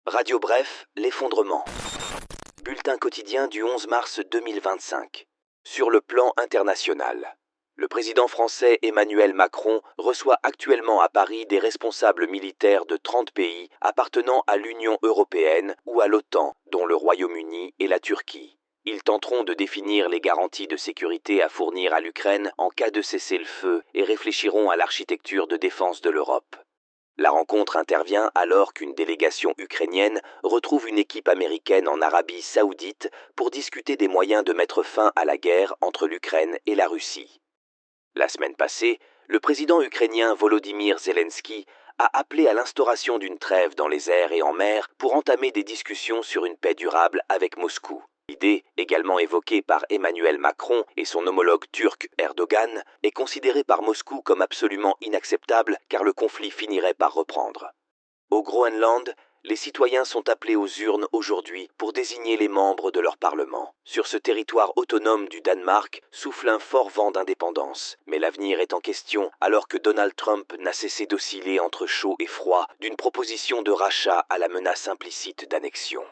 Radio Bref, l'effondrement. Bulletin quotidien du 11 mars 2025. Sur le plan international. Le président français Emmanuel Macron reçoit actuellement à Paris des responsables militaires de 30 pays appartenant à l'Union européenne ou à l'OTAN, dont le Royaume-Uni et la Turquie. Ils tenteront de définir les garanties de sécurité à fournir à l'Ukraine en cas de cessez-le-feu et réfléchiront à l'architecture de défense de l'Europe. La rencontre intervient alors qu'une délégation ukrainienne retrouve une équipe américaine en Arabie Saoudite pour discuter des moyens de mettre fin à la guerre entre l'Ukraine et la Russie. La semaine passée, le président ukrainien Volodymyr Zelensky a appelé à l'instauration d'une trêve dans les airs et en mer pour entamer des discussions sur une paix durable avec Moscou. L'idée, également évoquée par Emmanuel Macron et son homologue turc Erdogan, est considérée par Moscou comme absolument inacceptable car le conflit finirait par reprendre. Au Groenland, les citoyens sont appelés aux urnes aujourd'hui pour désigner les membres de leur parlement. Sur ce territoire autonome du Danemark souffle un fort vent d'indépendance, mais l'avenir est en question alors que Donald Trump n'a cessé d'osciller entre chaud et froid, d'une proposition de rachat à la menace implicite d'annexion.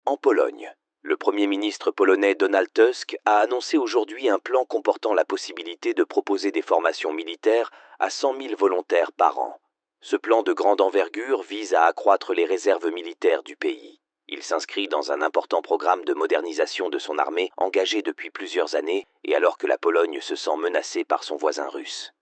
En Pologne, le Premier ministre polonais Donald Tusk a annoncé aujourd'hui un plan comportant la possibilité de proposer des formations militaires à 100 000 volontaires par an. Ce plan de grande envergure vise à accroître les réserves militaires du pays. Il s'inscrit dans un important programme de modernisation de son armée engagé depuis plusieurs années et alors que la Pologne se sent menacée par son voisin russe.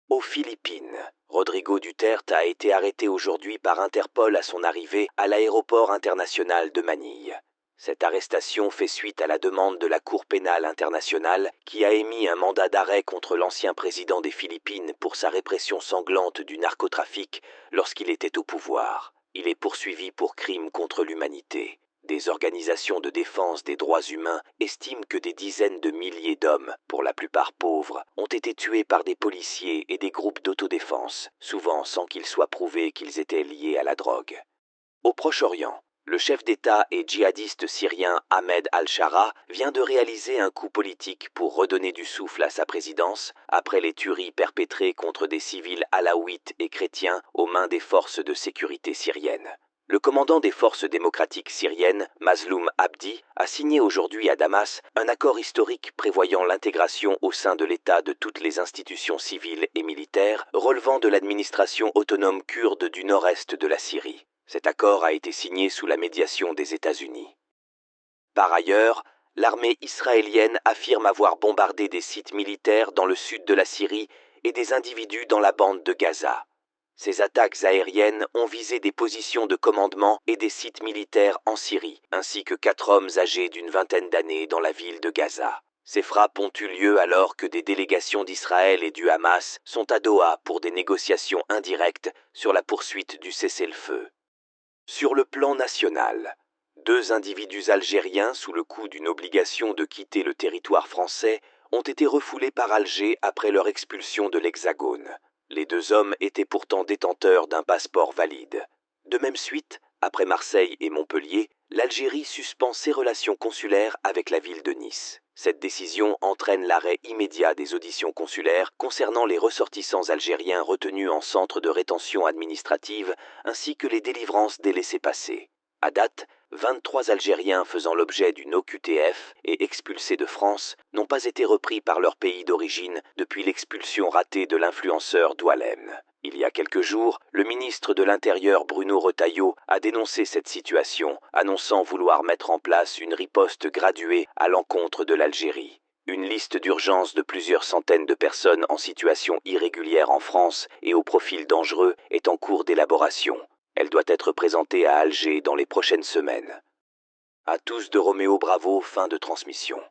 Aux Philippines, Rodrigo Duterte a été arrêté aujourd'hui par Interpol à son arrivée à l'aéroport international de Manille. Cette arrestation fait suite à la demande de la Cour pénale internationale qui a émis un mandat d'arrêt contre l'ancien président des Philippines pour sa répression sanglante du narcotrafic lorsqu'il était au pouvoir. Il est poursuivi pour crimes contre l'humanité. Des organisations de défense des droits humains estiment que des dizaines de milliers d'hommes, pour la plupart pauvres, ont été tués par des policiers et des groupes d'autodéfense, souvent sans qu'il soit prouvé qu'ils étaient liés à la drogue. Au Proche-Orient, le chef d'État et djihadiste syrien Ahmed al-Shara vient de réaliser un coup politique pour redonner du souffle à sa présidence après les tueries perpétrées contre des civils alaouites et chrétiens aux mains des forces de sécurité syriennes. Le commandant des forces démocratiques syriennes, Mazloum Abdi, a signé aujourd'hui à Damas un accord historique prévoyant l'intégration au sein de l'État de toutes les institutions civiles et militaires relevant de l'administration autonome kurde du nord-est de la Syrie. Cet accord a été signé sous la médiation des États-Unis. Par ailleurs, l'armée israélienne affirme avoir bombardé des sites militaires dans le sud de la Syrie et des individus dans la bande de Gaza. Ces attaques aériennes ont visé des positions de commandement et des sites militaires en Syrie, ainsi que 4 hommes âgés d'une vingtaine d'années dans la ville de Gaza. Ces frappes ont eu lieu alors que des délégations d'Israël et du Hamas sont à Doha pour des négociations indirectes sur la poursuite du cessez-le-feu. Sur le plan national, 2 individus algériens sous le coup d'une obligation de quitter le territoire français ont été refoulés par Alger après leur expulsion de l'Hexagone. Les 2 hommes étaient pourtant détenteurs d'un passeport valide. De même suite, après Marseille et Montpellier, l'Algérie suspend ses relations consulaires avec la ville de Nice. Cette décision entraîne l'arrêt immédiat des auditions consulaires concernant les ressortissants algériens retenus en centre de rétention administrative ainsi que les délivrances des laissez-passer. À date, 23 Algériens faisant l'objet d'une OQTF et expulsés de France n'ont pas été repris par leur pays d'origine depuis l'expulsion ratée de l'influenceur Doualem. Il y a quelques jours, le ministre de l'Intérieur Bruno Retailleau a dénoncé cette situation, annonçant vouloir mettre en place une riposte graduée à l'encontre de l'Algérie. Une liste d'urgence de plusieurs centaines de personnes en situation irrégulière en France et au profil dangereux est en cours d'élaboration. Elle doit être présentée à Alger dans les prochaines semaines. À tous de Roméo Bravo, fin de transmission.